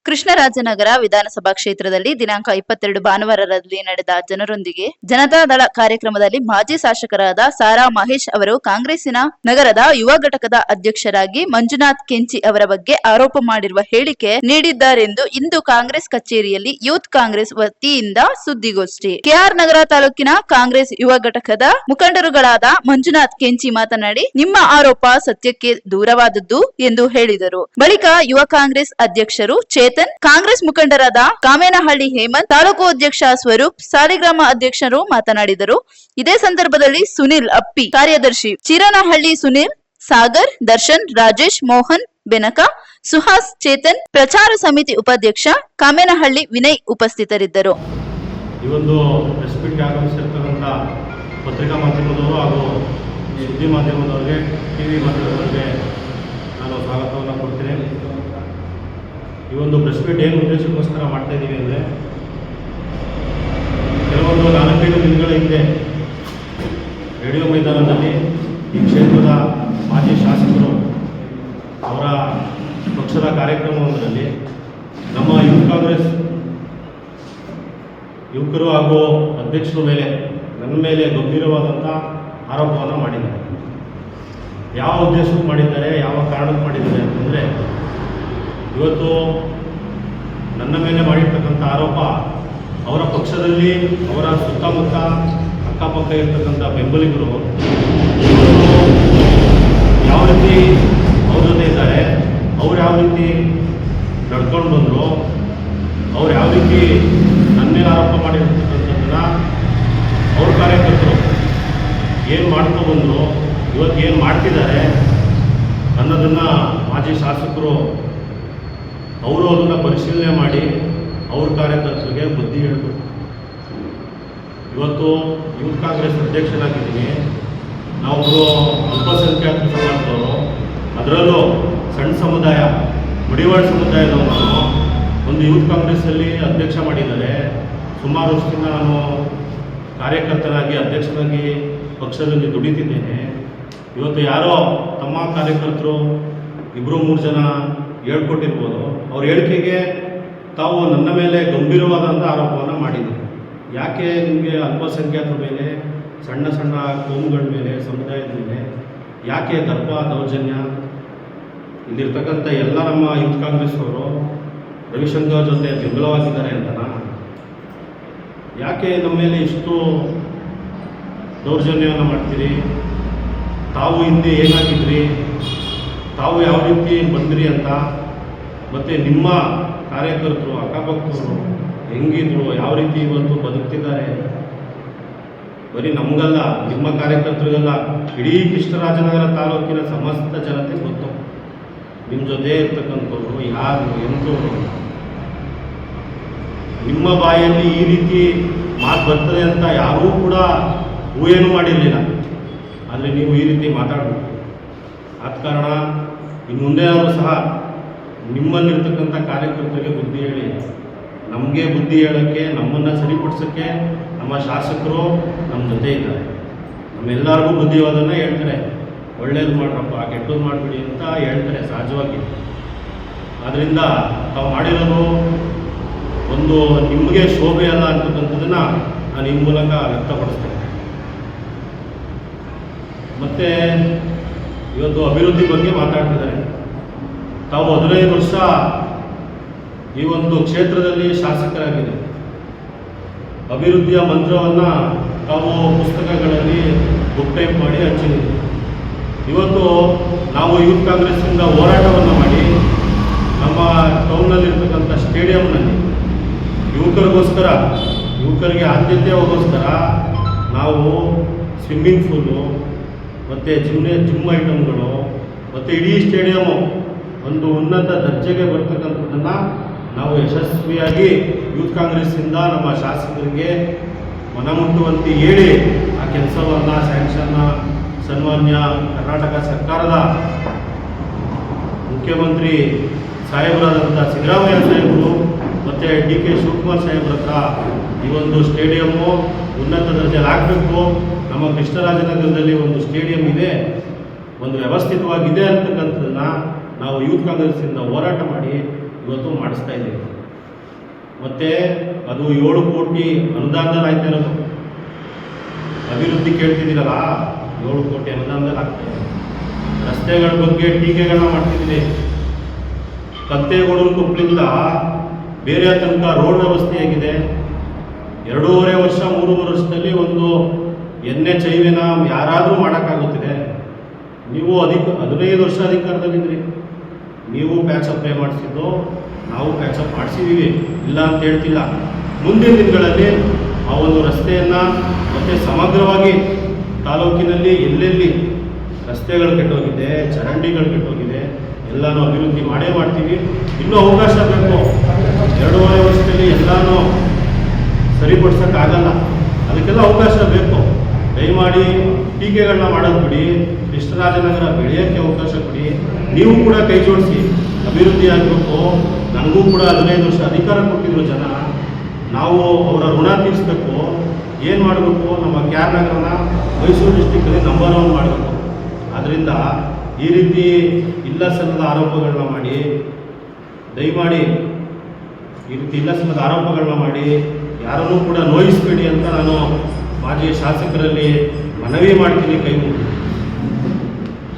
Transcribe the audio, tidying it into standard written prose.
ಕೃಷ್ಣರಾಜನಗರ ವಿಧಾನಸಭಾ ಕ್ಷೇತ್ರದಲ್ಲಿ ದಿನಾಂಕ 22 ಭಾನುವಾರರಲ್ಲಿ ನಡೆದ ಜನರೊಂದಿಗೆ ಜನತಾದಳ ಕಾರ್ಯಕ್ರಮದಲ್ಲಿ ಮಾಜಿ ಶಾಸಕರಾದ ಸಾರಾ ಮಹೇಶ್ ಅವರು ಕಾಂಗ್ರೆಸ್ಸಿನ ನಗರದ ಯುವ ಘಟಕದ ಅಧ್ಯಕ್ಷರಾಗಿ ಮಂಜುನಾಥ್ ಕೆಂಚಿ ಅವರ ಬಗ್ಗೆ ಆರೋಪ ಮಾಡಿರುವ ಹೇಳಿಕೆ ನೀಡಿದ್ದಾರೆಂದು ಇಂದು ಕಾಂಗ್ರೆಸ್ ಕಚೇರಿಯಲ್ಲಿ ಯೂತ್ ಕಾಂಗ್ರೆಸ್ ವತಿಯಿಂದ ಸುದ್ದಿಗೋಷ್ಠಿ. ಕೆಆರ್ ನಗರ ತಾಲೂಕಿನ ಕಾಂಗ್ರೆಸ್ ಯುವ ಘಟಕದ ಮುಖಂಡರುಗಳಾದ ಮಂಜುನಾಥ್ ಕೆಂಚಿ ಮಾತನಾಡಿ, ನಿಮ್ಮ ಆರೋಪ ಸತ್ಯಕ್ಕೆ ದೂರವಾದದ್ದು ಎಂದು ಹೇಳಿದರು. ಬಳಿಕ ಯುವ ಕಾಂಗ್ರೆಸ್ ಅಧ್ಯಕ್ಷರು ಚೇತನ್, ಕಾಂಗ್ರೆಸ್ ಮುಖಂಡರಾದ ಕಾಮೇನಹಳ್ಳಿ ಹೇಮಂತ್, ತಾಲೂಕು ಅಧ್ಯಕ್ಷ ಸ್ವರೂಪ್, ಸಾಲಿಗ್ರಾಮ ಅಧ್ಯಕ್ಷರು ಮಾತನಾಡಿದರು. ಇದೇ ಸಂದರ್ಭದಲ್ಲಿ ಸುನಿಲ್ ಅಪ್ಪಿ, ಕಾರ್ಯದರ್ಶಿ ಚಿರನಹಳ್ಳಿ ಸುನಿಲ್, ಸಾಗರ್, ದರ್ಶನ್, ರಾಜೇಶ್, ಮೋಹನ್, ಬೆನಕ, ಸುಹಾಸ್, ಚೇತನ್, ಪ್ರಚಾರ ಸಮಿತಿ ಉಪಾಧ್ಯಕ್ಷ ಕಾಮೇನಹಳ್ಳಿ ವಿನಯ್ ಉಪಸ್ಥಿತರಿದ್ದರು. ಈ ಒಂದು ಪ್ರೆಸ್ ಮೀಟ್ಗೆ ಆಗಮಿಸಿರ್ತಕ್ಕಂಥ ಪತ್ರಿಕಾ ಮಾಧ್ಯಮದವರು ಹಾಗೂ ಸುದ್ದಿ ಮಾಧ್ಯಮದವರಿಗೆ, ಟಿವಿ ಮಾಧ್ಯಮದವರಿಗೆ ನಾನು ಸ್ವಾಗತವನ್ನು ಕೊಡ್ತೀನಿ. ಈ ಒಂದು ಪ್ರೆಸ್ ಮೀಟ್ ಏನು ಉದ್ದೇಶಕ್ಕೋಸ್ಕರ ಮಾಡ್ತಾ ಇದ್ದೀವಿ ಅಂದರೆ, ಕೆಲವೊಂದು 4-5 ದಿನಗಳ ಹಿಂದೆ ರೇಡಿಯೋ ಮೈದಾನದಲ್ಲಿ ಈ ಕ್ಷೇತ್ರದ ಮಾಜಿ ಶಾಸಕರು ಅವರ ಪಕ್ಷದ ಕಾರ್ಯಕ್ರಮವೊಂದರಲ್ಲಿ ನಮ್ಮ ಯೂತ್ ಕಾಂಗ್ರೆಸ್ ಯುವಕರು ಹಾಗೂ ಅಧ್ಯಕ್ಷರ ಮೇಲೆ, ನನ್ನ ಮೇಲೆ ಗಂಭೀರವಾದಂಥ ಆರೋಪವನ್ನು ಮಾಡಿದ್ದಾರೆ. ಯಾವ ಉದ್ದೇಶಕ್ಕೆ ಮಾಡಿದ್ದಾರೆ, ಯಾವ ಕಾರಣಕ್ಕೆ ಮಾಡಿದ್ದಾರೆ ಅಂತಂದರೆ, ಇವತ್ತು ನನ್ನ ಮೇಲೆ ಮಾಡಿರ್ತಕ್ಕಂಥ ಆರೋಪ ಅವರ ಪಕ್ಷದಲ್ಲಿ ಅವರ ಸುತ್ತಮುತ್ತ ಅಕ್ಕಪಕ್ಕ ಇರ್ತಕ್ಕಂಥ ಬೆಂಬಲಿಗರು ಯಾವ ರೀತಿ ಅವ್ರ ಜೊತೆ ಇದ್ದಾರೆ, ಅವ್ರು ಯಾವ ರೀತಿ ನಡ್ಕೊಂಡು ಬಂದರು, ಅವ್ರು ಯಾವ ರೀತಿ ನನ್ನ ಮೇಲೆ ಆರೋಪ ಮಾಡಿರ್ತಕ್ಕಂಥದ್ದನ್ನು ಅವ್ರ ಕಾರ್ಯಕರ್ತರು ಏನು ಮಾಡ್ಕೊ ಬಂದರು, ಇವತ್ತು ಏನು ಮಾಡ್ತಿದ್ದಾರೆ ಅನ್ನೋದನ್ನು ಮಾಜಿ ಶಾಸಕರು ಅವರು ಅದನ್ನು ಪರಿಶೀಲನೆ ಮಾಡಿ ಅವ್ರ ಕಾರ್ಯಕರ್ತರಿಗೆ ಬುದ್ಧಿ ಹೇಳಬೇಕು. ಇವತ್ತು ಯೂತ್ ಕಾಂಗ್ರೆಸ್ ಅಧ್ಯಕ್ಷನಾಗಿದ್ದೀನಿ. ನಾವು ಅಲ್ಪಸಂಖ್ಯಾತ ಸಮಾಜದವರು, ಅದರಲ್ಲೂ ಸಣ್ಣ ಸಮುದಾಯ, ಮಡಿವಾಳ ಸಮುದಾಯದವರನ್ನು ಒಂದು ಯೂತ್ ಕಾಂಗ್ರೆಸ್ಸಲ್ಲಿ ಅಧ್ಯಕ್ಷ ಮಾಡಿದ್ದಾರೆ. ಸುಮಾರು ವರ್ಷದಿಂದ ನಾನು ಕಾರ್ಯಕರ್ತನಾಗಿ, ಅಧ್ಯಕ್ಷನಾಗಿ ಪಕ್ಷದಲ್ಲಿ ದುಡಿತಿದ್ದೇನೆ. ಇವತ್ತು ಯಾರೋ ತಮ್ಮ ಕಾರ್ಯಕರ್ತರು 2-3 ಜನ ಹೇಳ್ಕೊಟ್ಟಿರ್ಬೋದು. ಅವ್ರ ಹೇಳಿಕೆಗೆ ತಾವು ನನ್ನ ಮೇಲೆ ಗಂಭೀರವಾದಂಥ ಆರೋಪವನ್ನು ಮಾಡಿದ್ದೀರಿ. ಯಾಕೆ ನಿಮಗೆ ಅಲ್ಪಸಂಖ್ಯಾತರ ಮೇಲೆ, ಸಣ್ಣ ಸಣ್ಣ ಕೋಮುಗಳ ಮೇಲೆ, ಸಮುದಾಯದ ಮೇಲೆ ಯಾಕೆ ದರ್ಪ ದೌರ್ಜನ್ಯ? ಇಲ್ಲಿರ್ತಕ್ಕಂಥ ಎಲ್ಲ ನಮ್ಮ ಯೂತ್ ಕಾಂಗ್ರೆಸ್ ಅವರು ರವಿಶಂಕರ್ ಜೊತೆ ಬೆಂಬಲವಾಗಿದ್ದಾರೆ ಅಂತನಾ? ಯಾಕೆ ನಮ್ಮ ಮೇಲೆ ಇಷ್ಟು ದೌರ್ಜನ್ಯವನ್ನು ಮಾಡ್ತೀರಿ? ತಾವು ಹಿಂದೆ ಏನಾಗಿದ್ರಿ, ತಾವು ಯಾವ ರೀತಿ ಬಂದ್ರಿ ಅಂತ, ಮತ್ತು ನಿಮ್ಮ ಕಾರ್ಯಕರ್ತರು ಅಕ್ಕಪಕ್ಕವರು ಹೆಂಗಿದ್ರು, ಯಾವ ರೀತಿ ಇವತ್ತು ಬದುಕ್ತಿದ್ದಾರೆ, ಬರೀ ನಮಗಲ್ಲ, ನಿಮ್ಮ ಕಾರ್ಯಕರ್ತರಿಗಲ್ಲ, ಇಡೀ ಕೃಷ್ಣರಾಜನಗರ ತಾಲೂಕಿನ ಸಮಸ್ತ ಜನತೆ ಗೊತ್ತು. ನಿಮ್ಮ ಜೊತೆ ಇರ್ತಕ್ಕಂಥವ್ರು ಯಾರು, ಎಂಥವ್ರು. ನಿಮ್ಮ ಬಾಯಲ್ಲಿ ಈ ರೀತಿ ಮಾತು ಬರ್ತದೆ ಅಂತ ಯಾರೂ ಕೂಡ ಊಹೆನೂ ಮಾಡಿರಲಿಲ್ಲ. ಆದರೆ ನೀವು ಈ ರೀತಿ ಮಾತಾಡಬೇಕು. ಆದ ಕಾರಣ ಇನ್ನು ಮುಂದೆಯಾದರೂ ಸಹ ನಿಮ್ಮಲ್ಲಿರ್ತಕ್ಕಂಥ ಕಾರ್ಯಕರ್ತರಿಗೆ ಬುದ್ಧಿ ಹೇಳಿ. ನಮಗೆ ಬುದ್ಧಿ ಹೇಳೋಕ್ಕೆ, ನಮ್ಮನ್ನು ಸರಿಪಡಿಸೋಕ್ಕೆ ನಮ್ಮ ಶಾಸಕರು ನಮ್ಮ ಜೊತೆ ಇದ್ದಾರೆ. ನಮ್ಮೆಲ್ಲರಿಗೂ ಬುದ್ಧಿವಾದನ್ನು ಹೇಳ್ತಾರೆ. ಒಳ್ಳೇದು ಮಾಡ್ರಪ್ಪ, ಕೆಟ್ಟದ್ದು ಮಾಡಿಬಿಡಿ ಅಂತ ಹೇಳ್ತಾರೆ ಸಹಜವಾಗಿ. ಆದ್ದರಿಂದ ತಾವು ಮಾಡಿರೋದು ಒಂದು ನಿಮಗೆ ಶೋಭೆ ಅಲ್ಲ ಅಂತಕ್ಕಂಥದ್ದನ್ನು ನಾನು ಈ ಮೂಲಕ ವ್ಯಕ್ತಪಡಿಸ್ತೇನೆ. ಮತ್ತು ಇವತ್ತು ಅಭಿವೃದ್ಧಿ ಬಗ್ಗೆ ಮಾತಾಡ್ತಿದ್ದಾರೆ. ತಾವು 15 ವರ್ಷ ಈ ಒಂದು ಕ್ಷೇತ್ರದಲ್ಲಿ ಶಾಸಕರಾಗಿದೆ. ಅಭಿವೃದ್ಧಿಯ ಮಂತ್ರವನ್ನು ತಾವು ಪುಸ್ತಕಗಳಲ್ಲಿ ಬುಕ್ ಟೈಪ್ ಮಾಡಿ ಹಚ್ಚಿದ್ದೀವಿ. ಇವತ್ತು ನಾವು ಯೂತ್ ಕಾಂಗ್ರೆಸ್ಸಿಂದ ಹೋರಾಟವನ್ನು ಮಾಡಿ ನಮ್ಮ ಟೌನ್ನಲ್ಲಿರ್ತಕ್ಕಂಥ ಸ್ಟೇಡಿಯಂನಲ್ಲಿ ಯುವಕರಿಗೋಸ್ಕರ, ಯುವಕರಿಗೆ ಆದ್ಯತೆಗೋಸ್ಕರ ನಾವು ಸ್ವಿಮ್ಮಿಂಗ್ ಪೂಲು ಮತ್ತು ಜಿಮ್ ಐಟಮ್ಗಳು ಮತ್ತು ಇಡೀ ಸ್ಟೇಡಿಯಮ್ಮು ಒಂದು ಉನ್ನತ ದರ್ಜೆಗೆ ಬರ್ತಕ್ಕಂಥದ್ದನ್ನು ನಾವು ಯಶಸ್ವಿಯಾಗಿ ಯೂತ್ ಕಾಂಗ್ರೆಸ್ಸಿಂದ ನಮ್ಮ ಶಾಸಕರಿಗೆ ಮನಮುಟ್ಟುವಂತೆ ಹೇಳಿ ಆ ಕೆಲಸವನ್ನು ಸನ್ಮಾನ್ಯ ಕರ್ನಾಟಕ ಸರ್ಕಾರದ ಮುಖ್ಯಮಂತ್ರಿ ಸಾಹೇಬರಾದಂಥ ಸಿದ್ದರಾಮಯ್ಯ ಸಾಹೇಬರು ಮತ್ತು ಡಿ ಕೆ ಶಿವಕುಮಾರ್ ಸಾಹೇಬ್ರ ಹತ್ರ ಈ ಒಂದು ಸ್ಟೇಡಿಯಮ್ಮು ಉನ್ನತ ದರ್ಜೆಯಲ್ಲಿ ಆಗಬೇಕು. ನಮ್ಮ ಕೃಷ್ಣರಾಜನಗರದಲ್ಲಿ ಒಂದು ಸ್ಟೇಡಿಯಂ ಇದೆ, ಒಂದು ವ್ಯವಸ್ಥಿತವಾಗಿದೆ ಅಂತಕ್ಕಂಥದ್ದನ್ನು ನಾವು ಯೂತ್ ಕಾಂಗ್ರೆಸ್ಸಿಂದ ಹೋರಾಟ ಮಾಡಿ ಇವತ್ತು ಮಾಡಿಸ್ತಾ ಇದ್ದೀವಿ. ಮತ್ತು ಅದು 7 ಕೋಟಿ ಅನುದಾನದಲ್ಲಿ ಆಯ್ತಾ ಇರೋದು. ಅಭಿವೃದ್ಧಿ ಕೇಳ್ತಿದ್ದೀರಲ್ಲ, 7 ಕೋಟಿ ಅನುದಾನದಲ್ಲಿ ಆಗ್ತಾಯಿದೆ. ರಸ್ತೆಗಳ ಬಗ್ಗೆ ಟೀಕೆಗಳನ್ನ ಮಾಡ್ತಿದ್ದೀರಿ. ಕತ್ತೇಗೋಡು ಕೊಪ್ಪಳಿಂದ ಬೇರೆ ತನಕ ರೋಡ್ ವ್ಯವಸ್ಥೆ ಆಗಿದೆ. 2.5 ವರ್ಷ 3 ವರ್ಷದಲ್ಲಿ ಒಂದು NH ಹೈವೇನ ಯಾರಾದರೂ ಮಾಡೋಕ್ಕಾಗುತ್ತಿದೆ? ನೀವು 15 ವರ್ಷ ಅಧಿಕಾರದಲ್ಲಿದ್ರಿ. ನೀವು ಪ್ಯಾಚ್ ಅಪ್ ಮಾಡಿಸಿದ್ದು, ನಾವು ಪ್ಯಾಚ್ ಅಪ್ ಮಾಡಿಸಿದ್ದೀವಿ, ಇಲ್ಲ ಅಂತ ಹೇಳ್ತಿಲ್ಲ. ಮುಂದಿನ ದಿನಗಳಲ್ಲಿ ಆ ಒಂದು ರಸ್ತೆಯನ್ನು ಮತ್ತು ಸಮಗ್ರವಾಗಿ ತಾಲೂಕಿನಲ್ಲಿ ಎಲ್ಲೆಲ್ಲಿ ರಸ್ತೆಗಳು ಕೆಟ್ಟೋಗಿದೆ, ಚರಂಡಿಗಳು ಕೆಟ್ಟೋಗಿದೆ, ಎಲ್ಲನೂ ಅಭಿವೃದ್ಧಿ ಮಾಡೇ ಮಾಡ್ತೀವಿ. ಇನ್ನೂ ಅವಕಾಶ ಬೇಕು. 2.5 ವರ್ಷದಲ್ಲಿ ಎಲ್ಲನೂ ಸರಿಪಡಿಸೋಕ್ಕಾಗಲ್ಲ. ಅದಕ್ಕೆಲ್ಲ ಅವಕಾಶ ಬೇಕು. ದಯಮಾಡಿ ಟೀಕೆಗಳನ್ನ ಮಾಡೋದು ಬಿಡಿ. ಕೃಷ್ಣರಾಜನಗರ ಬೆಳೆಯೋಕ್ಕೆ ಅವಕಾಶ ಕೊಡಿ. ನೀವು ಕೂಡ ಕೈ ಜೋಡಿಸಿ, ಅಭಿವೃದ್ಧಿ ಆಗಬೇಕು. ನನಗೂ ಕೂಡ 15 ವರ್ಷ ಅಧಿಕಾರ ಕೊಟ್ಟಿದ್ರು ಜನ. ನಾವು ಅವರ ಋಣ ತೀರಿಸಬೇಕು. ಏನು ಮಾಡಬೇಕು? ನಮ್ಮ KR ನಗರನ ಮೈಸೂರು ಡಿಸ್ಟಿಕ್ಕಲ್ಲಿ ನಂಬರ್ 1 ಮಾಡಬೇಕು. ಆದ್ದರಿಂದ ಈ ರೀತಿ ಇಲ್ಲ ಸಲ್ಲದ ಆರೋಪಗಳನ್ನ ಮಾಡಿ, ದಯಮಾಡಿ ಈ ರೀತಿ ಇಲ್ಲ ಸಲ್ಲದ ಆರೋಪಗಳನ್ನ ಮಾಡಿ ಯಾರನ್ನೂ ಕೂಡ ನೋಯಿಸಬೇಡಿ ಅಂತ ನಾನು ಮಾಜಿ ಶಾಸಕರಲ್ಲಿ ಮನವಿ ಮಾಡ್ತೀನಿ, ಕೈ ಮುಗಿದು.